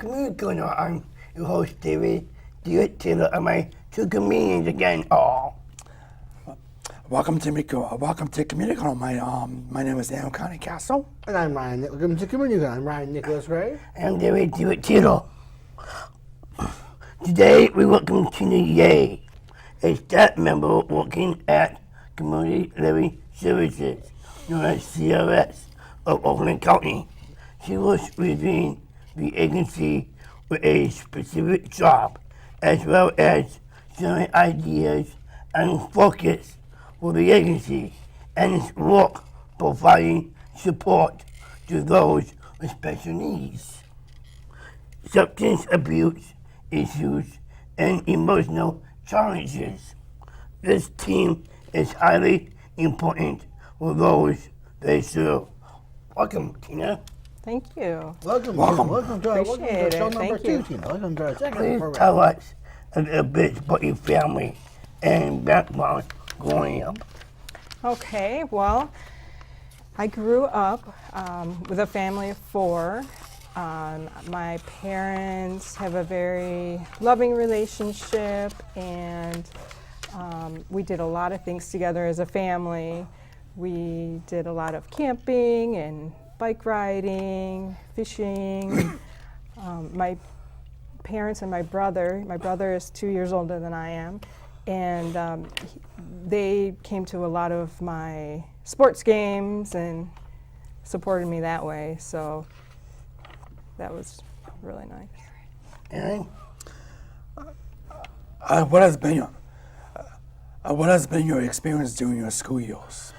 Community. I'm your host, DeWitt, Taylor, and my two comedians again. Welcome to Community. My name is Daniel Connie Castle. And I'm Ryan. Welcome to Community. I'm Ryan Nicholas Ray. And I'm DeWitt Taylor. Today we welcome Tina Ye, a staff member working at Community Living Services, known as CRS, of Oakland County. She was within the agency with a specific job, as well as sharing ideas and focus for the agency and its work providing support to those with special needs, substance abuse issues, and emotional challenges. This team is highly important for those they serve. Welcome, Tina. Thank you. Welcome to show number 2, Tina. Welcome to our second Please program. tell us a little bit about your family and background growing up. Okay, well, I grew up with a family of 4. My parents have a very loving relationship, and we did a lot of things together as a family. We did a lot of camping and bike riding, fishing. My parents and my brother is 2 years older than I am, and they came to a lot of my sports games and supported me that way, so that was really nice. Aaron? What has been your experience during your school years?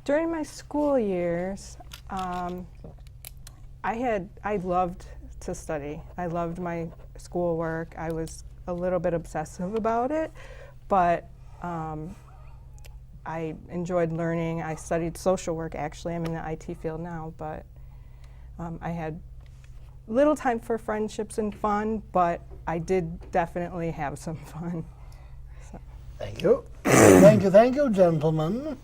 During my school years, I loved to study. I loved my schoolwork. I was a little bit obsessive about it, but I enjoyed learning. I studied social work, actually. I'm in the IT field now, but I had little time for friendships and fun, but I did definitely have some fun. So. Thank you. Thank you, gentlemen.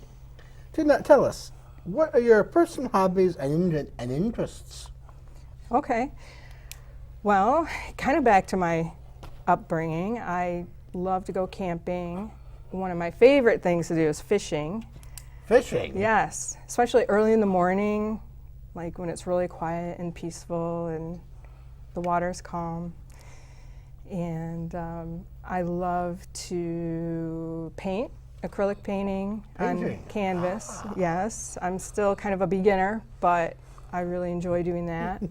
Tina, tell us, what are your personal hobbies and interests? Okay. Well, kind of back to my upbringing. I love to go camping. One of my favorite things to do is fishing. Fishing? Yes, especially early in the morning, like when it's really quiet and peaceful and the water's calm. And I love to paint, acrylic painting on canvas. Yes, I'm still kind of a beginner, but I really enjoy doing that.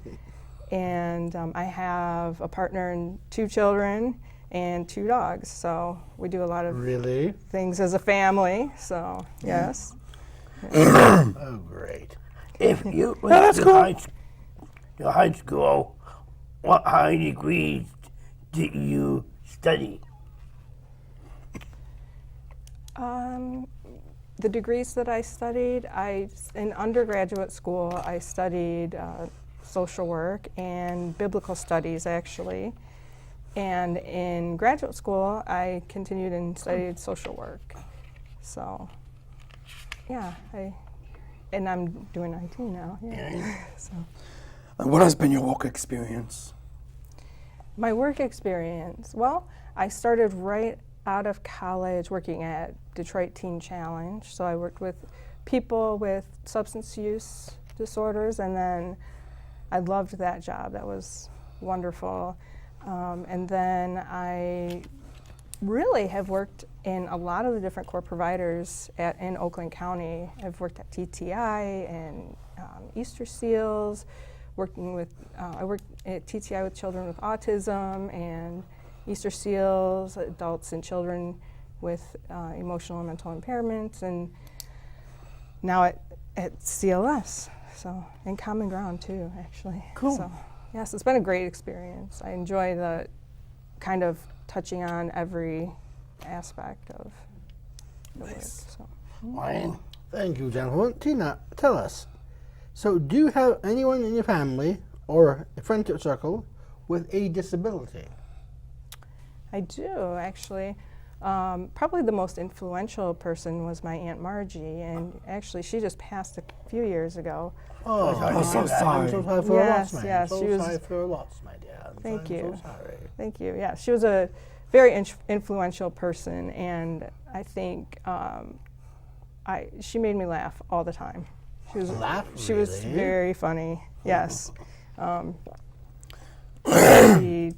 And I have a partner and 2 children and 2 dogs, so we do a lot of things as a family, so yes. Oh, great. If you went to high school, what high degrees did you study? The degrees that I studied, in undergraduate school, I studied social work and biblical studies, actually. And in graduate school, I continued and studied social work. So, yeah, and I'm doing IT now. Yeah. So. What has been your work experience? My work experience, well, I started right out of college working at Detroit Teen Challenge. So I worked with people with substance use disorders, and then I loved that job. That was wonderful. And then I really have worked in a lot of the different core providers in Oakland County. I've worked at TTI and Easter Seals. I worked at TTI with children with autism, and Easter Seals, adults and children with emotional and mental impairments, and now at CLS, so, and Common Ground too, actually. Cool. So, yes, it's been a great experience. I enjoy the kind of touching on every aspect of the work. So. Ryan? Thank you, gentlemen. Tina, tell us, so do you have anyone in your family or a friendship circle with a disability? I do, actually. Probably the most influential person was my Aunt Margie, and actually she just passed a few years ago. Oh, I'm so I'm sorry. so sorry for your Yes, loss, man. yes, So she was- sorry for your loss, my dear. Thank I'm you. so sorry. Thank you. Yeah, she was a very influential person, and I think she made me laugh all the time. Laugh, She was really? very funny. Yes. She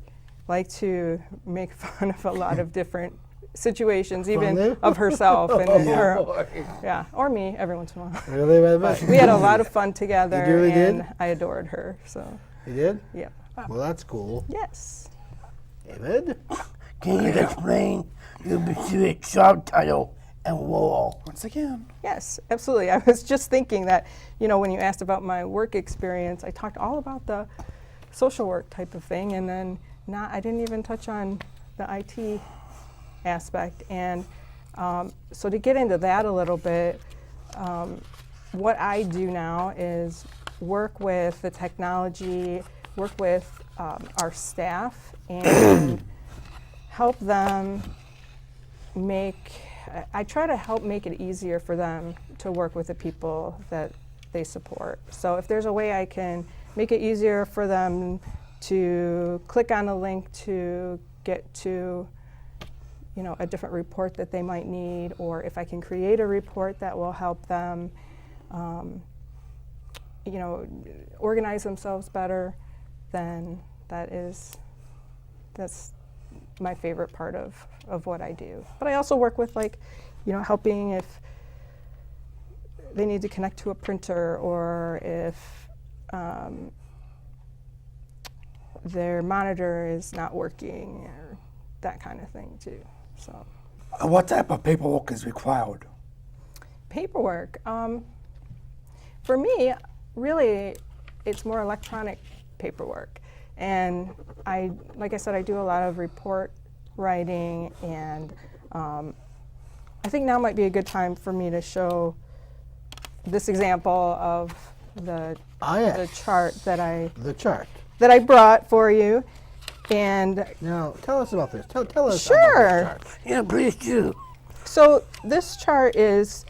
liked to make fun of a lot of different situations, even Funny? of herself and Oh, her. boy. Yeah, or me every once in a while. Really, But we had a lot of fun together, You really and did? I adored her. So, You did? yeah. Well, that's cool. Yes. David? Can you explain your specific job title and role? Once again. Yes, absolutely. I was just thinking that, when you asked about my work experience, I talked all about the social work type of thing, and then I didn't even touch on the IT aspect. And so to get into that a little bit, what I do now is work with the technology, work with our staff, and help them I try to help make it easier for them to work with the people that they support. So if there's a way I can make it easier for them to click on a link to get to a different report that they might need, or if I can create a report that will help them organize themselves better, then that's my favorite part of what I do. But I also work with helping if they need to connect to a printer, or if their monitor is not working, or that kind of thing too. So What type of paperwork is required? paperwork, for me, really, it's more electronic paperwork. And like I said, I do a lot of report writing, and I think now might be a good time for me to show this example of the chart that The chart. I brought for you. And Now, tell us about this. Tell us Sure. about this chart. Yeah, please do. so this chart is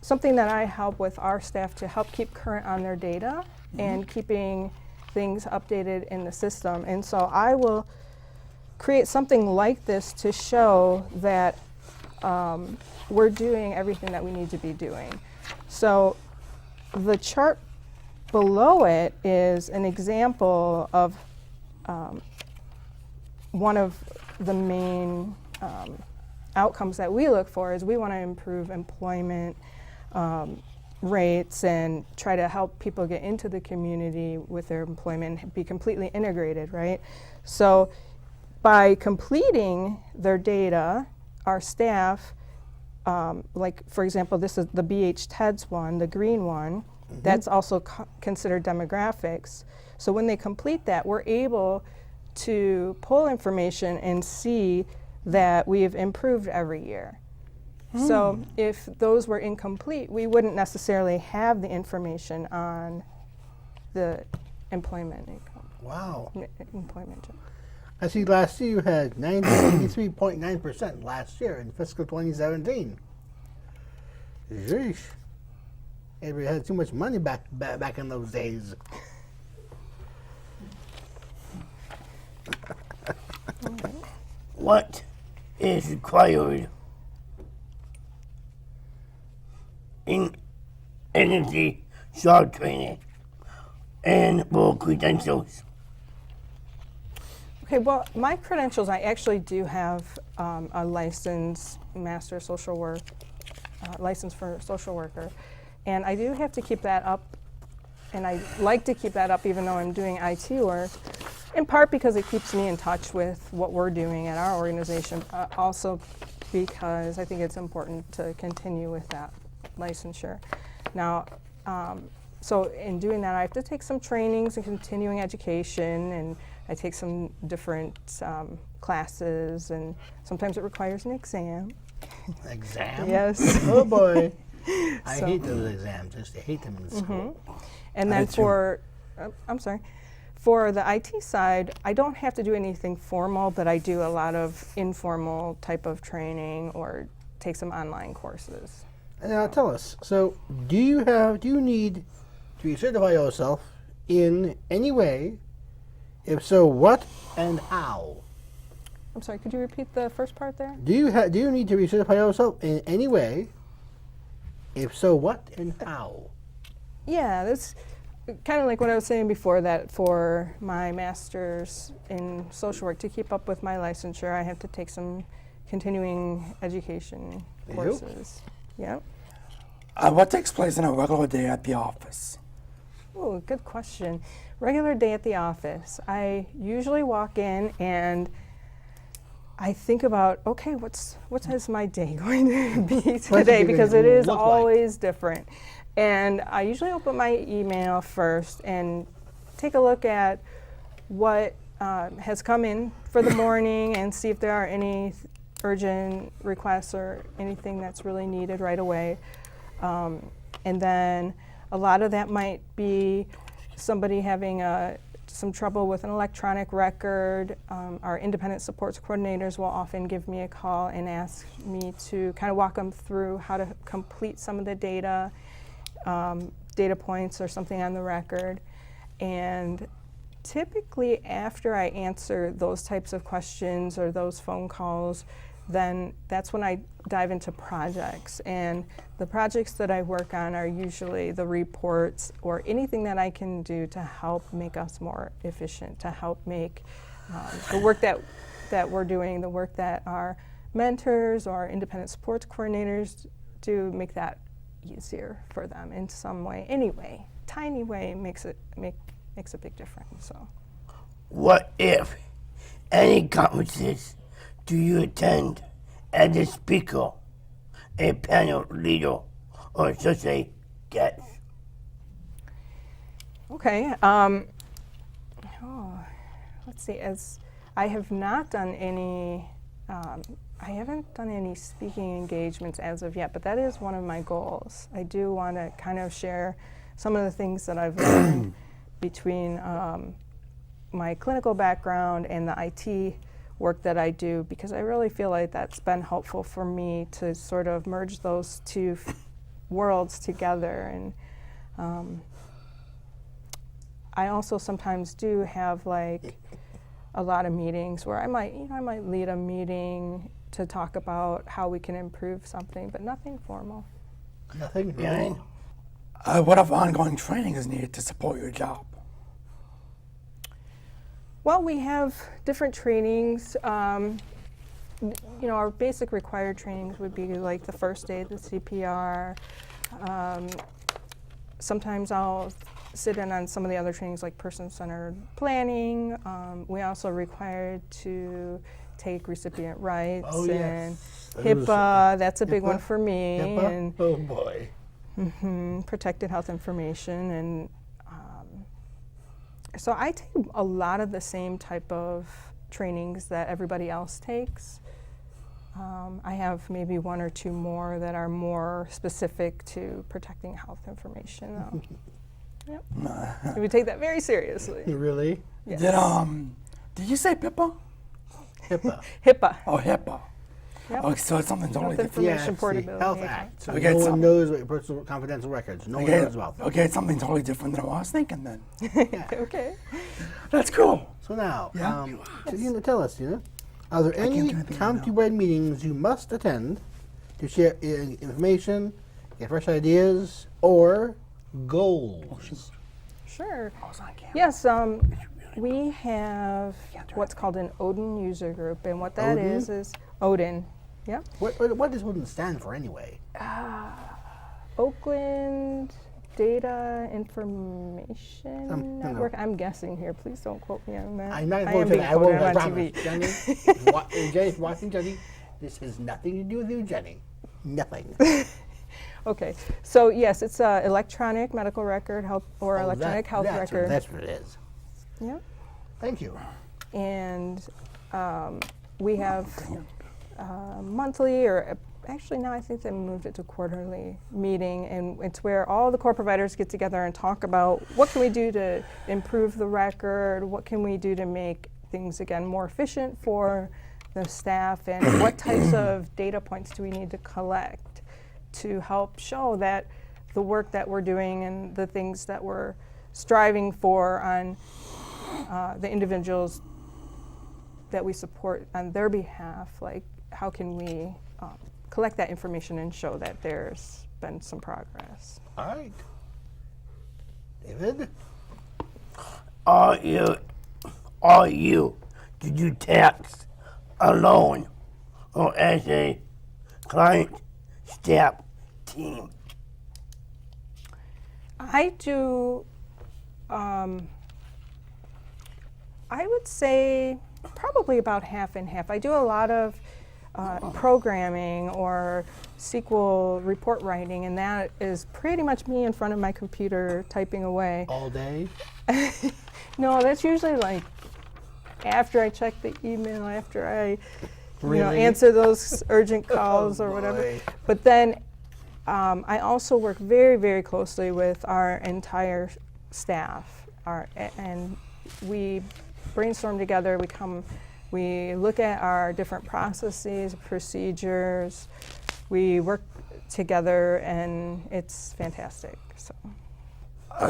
something that I help with our staff to help keep current on their data and keeping things updated in the system. And so I will create something like this to show that we're doing everything that we need to be doing. So the chart below it is an example of one of the main outcomes that we look for is we want to improve employment rates and try to help people get into the community with their employment, be completely integrated, right? So by completing their data, our staff, for example, this is the BH-TEDS one, the green one, that's also considered demographics. So when they complete that, we're able to pull information and see that we've improved every year. So if those were incomplete, we wouldn't necessarily have the information on the employment income. Wow. Employment job. I see last year you had 93.9% last year in fiscal 2017. Sheesh. Maybe you had too much money back in those days. What is required in energy job training and work credentials? Okay, well, my credentials, I actually do have a licensed master social work, license for social worker. And I do have to keep that up, and I like to keep that up even though I'm doing IT work, in part because it keeps me in touch with what we're doing at our organization, also because I think it's important to continue with that licensure. Now, so in doing that, I have to take some trainings and continuing education, and I take some different classes, and sometimes it requires an exam. Exam? Yes. Oh boy. I So- hate those exams. I hate them in school. And then did too. for, For the IT side, I don't have to do anything formal, but I do a lot of informal type of training or take some online courses. And now tell us, so do you need to certify yourself in any way? If so, what and how? I'm sorry, could you repeat the first part there? Do you need to recertify yourself in any way? If so, what and how? Yeah, that's kind of like what I was saying before, that for my master's in social work, to keep up with my licensure, I have to take some continuing education courses. Yep. What takes place in a regular day at the office? Oh, good question. Regular day at the office. I usually walk in and I think about, okay, what is my day going to be today? Because it is always different. And I usually open my email first and take a look at what has come in for the morning and see if there are any urgent requests or anything that's really needed right away. And then a lot of that might be somebody having some trouble with an electronic record. Our independent supports coordinators will often give me a call and ask me to kind of walk them through how to complete some of the data points or something on the record. And typically after I answer those types of questions or those phone calls, then that's when I dive into projects. And the projects that I work on are usually the reports or anything that I can do to help make us more efficient, to help make the work that we're doing, the work that our mentors or independent supports coordinators do, make that easier for them in some way. Anyway, tiny way makes a big difference. So, What if any conferences do you attend as a speaker, a panel leader, or just a guest? okay. Let's see. As I have not done any. I haven't done any speaking engagements as of yet, but that is one of my goals. I do want to kind of share some of the things that I've learned between my clinical background and the IT work that I do, because I really feel like that's been helpful for me to sort of merge those two worlds together. And I also sometimes do have like a lot of meetings where I might lead a meeting to talk about how we can improve something, but nothing formal. Nothing. Really? What if ongoing training is needed to support your job? Well, we have different trainings. Our basic required trainings would be like the first aid, the CPR. Sometimes I'll sit in on some of the other trainings like person-centered planning. We also are required to take recipient rights and HIPAA. That's a big one for me. HIPAA? And Oh boy. protected health information. And so I take a lot of the same type of trainings that everybody else takes. I have maybe one or two more that are more specific to protecting health information, though. Yep. We take that very seriously. Really? Yes. Did you say PIPA? HIPAA. HIPAA. Oh, HIPAA. Yep. Oh, so it's something totally Health different. Yeah, Information it's the Portability Health Act. Act. So Okay, no so- one knows what your personal confidential records. No one Okay, knows about them. okay, it's something totally different than what I was thinking then. Okay. That's cool. So now, Yeah. tell us, are there can't any do anything right now. countywide meetings you must attend to share information, get fresh ideas, or goals? Sure. I was on camera. Yes, we have what's called an Odin user group, and what that Odin? is Odin. Yep. What does Wooden stand for anyway? Oakland Data Information no. Network. I'm guessing here. Please don't quote me on that. I'm not I going am to. being I won't. quoted I on promise. TV. Jenny, Jenny's watching Jenny. This has nothing to do with you, Jenny. Nothing. Okay, so yes, it's an electronic medical record or electronic health record. That's what it is. Yeah. Thank you. And we have monthly or actually now I think they moved it to quarterly meeting, and it's where all the core providers get together and talk about what can we do to improve the record, what can we do to make things again more efficient for the staff, and what types of data points do we need to collect to help show that the work that we're doing and the things that we're striving for on the individuals that we support on their behalf, like how can we collect that information and show that there's been some progress. All right. David? Are you to do tax alone or as a client staff team? I do, I would say probably about half and half. I do a lot of programming or SQL report writing, and that is pretty much me in front of my computer typing away. All day? No, that's usually like after I check the email, after I Really? answer those urgent calls or Oh, whatever. boy. But then I also work very, very closely with our entire staff, and we brainstorm together. We look at our different processes, procedures. We work together, and it's fantastic. So.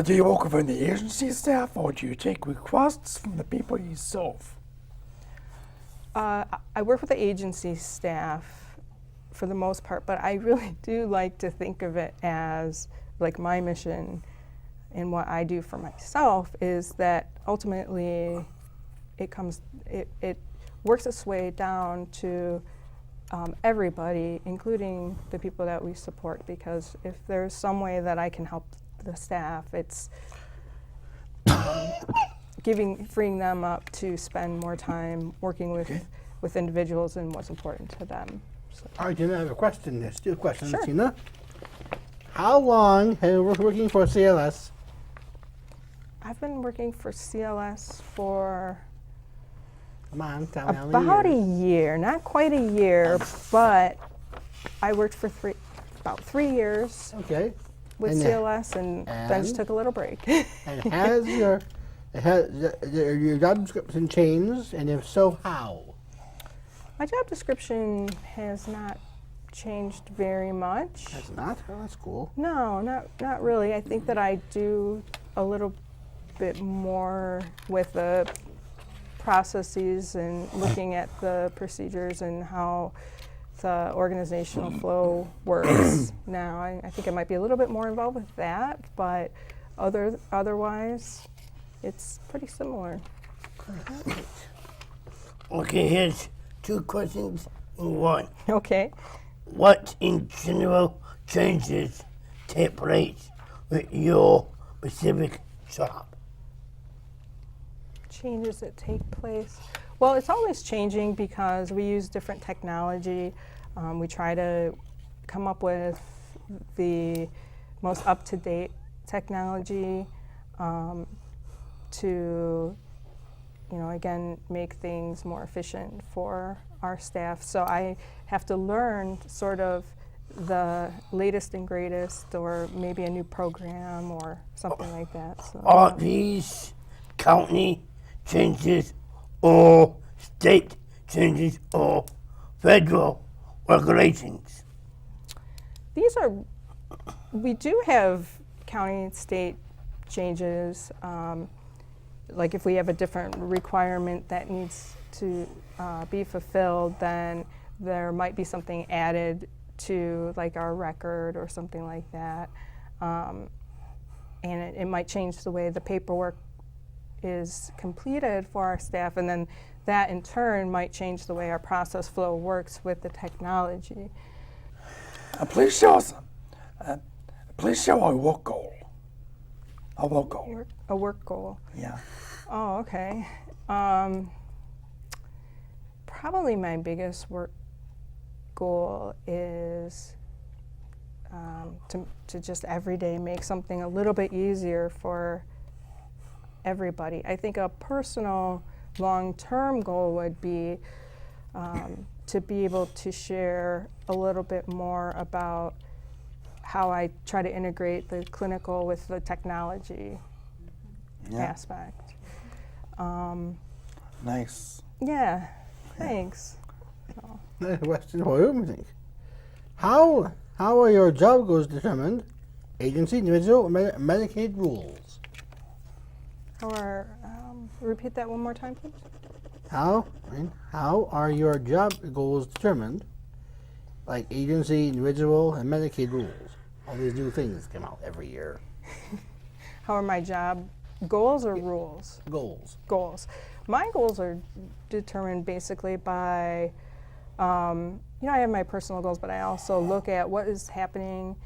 Do you work within the agency staff, or do you take requests from the people you serve? I work with the agency staff for the most part, but I really do like to think of it as like my mission and what I do for myself is that ultimately it works its way down to everybody, including the people that we support, because if there's some way that I can help the staff, it's freeing them up to spend more time working with individuals and what's important to them. So. All right, Tina, I have a question. There's two questions, Sure. Tina. How long have you been working for CLS? I've been working for CLS for Come on, tell me how many about a years. year, not quite a year, but I worked for about 3 years Okay. with And, CLS and then just and? took a little break. And has your job description changed, and if so, how? My job description has not changed very much. That's not? Oh, that's cool. No, not really. I think that I do a little bit more with the processes and looking at the procedures and how the organizational flow works now. I think I might be a little bit more involved with that, but otherwise, it's pretty similar. Okay, here's two questions in one. Okay. What in general changes take place with your specific job? Changes that take place. Well, it's always changing because we use different technology. We try to come up with the most up-to-date technology to, again, make things more efficient for our staff. So I have to learn sort of the latest and greatest, or maybe a new program or something like that. So, Are these county changes or state changes or federal regulations? We do have county and state changes. Like if we have a different requirement that needs to be fulfilled, then there might be something added to like our record or something like that. And it might change the way the paperwork is completed for our staff, and then that in turn might change the way our process flow works with the technology. Please show us. Please show our work goal. Our work goal. A work goal. Yeah. Oh, okay. Probably my biggest work goal is to just every day make something a little bit easier for everybody. I think a personal long-term goal would be to be able to share a little bit more about how I try to integrate the clinical with the technology aspect. Nice. Yeah, thanks. Next question for you, I think. How are your job goals determined? Agency, individual, or Medicaid rules? Repeat that one more time, please. How are your job goals determined? Like agency, individual, and Medicaid rules. All these new things come out every year. How are my job goals or rules? Goals. Goals. My goals are determined basically by, I have my personal goals, but I also look at what is happening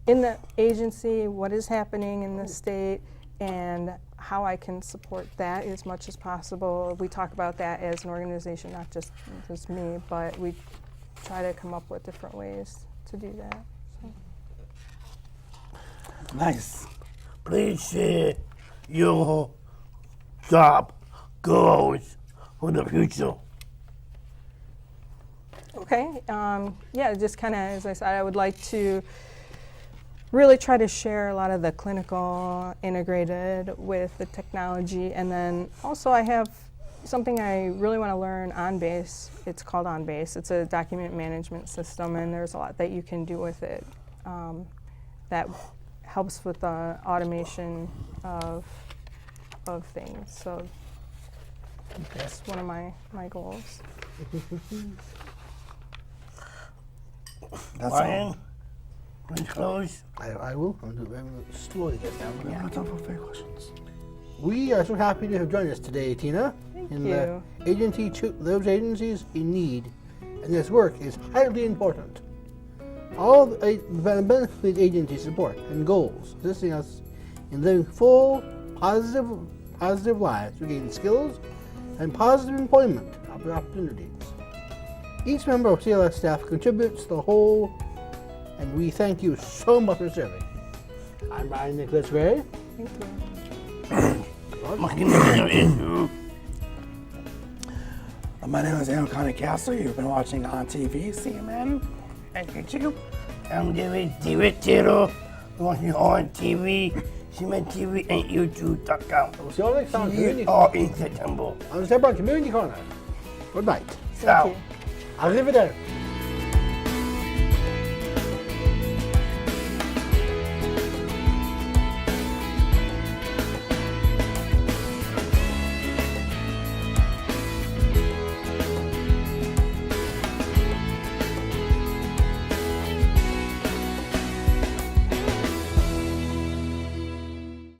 in the agency, what is happening in the state, and how I can support that as much as possible. We talk about that as an organization, not just me, but we try to come up with different ways to do that. So. Nice. Please share your job goals for the future. Okay, just kind of, as I said, I would like to really try to share a lot of the clinical integrated with the technology, and then also I have something I really want to learn on base. It's called On Base. It's a document management system, and there's a lot that you can do with it that helps with the automation of things. So that's one of my goals. That's Ryan, all. please close. I will. I'm going to do it slowly get down. We have time for fair questions. We are so happy to have joined us today, Tina. Thank in you. The agency to those agencies in need, and this work is highly important. All the benefit agency support and goals, assisting us in living full, positive lives, to gain skills and positive employment opportunities. Each member of CLS staff contributes to the whole, and we thank you so much for serving. I'm Ryan Nicholas Gray. Thank you. My name is Aaron Connie Castle. You've been watching ONTV, CNN, and YouTube. I'm DeWitt Taylor. You're watching ONTV, CNN TV, and YouTube.com. We'll see you all next time. See you Community. all in September. On September Community Corner. Good night. Ciao. you. Arrivederci.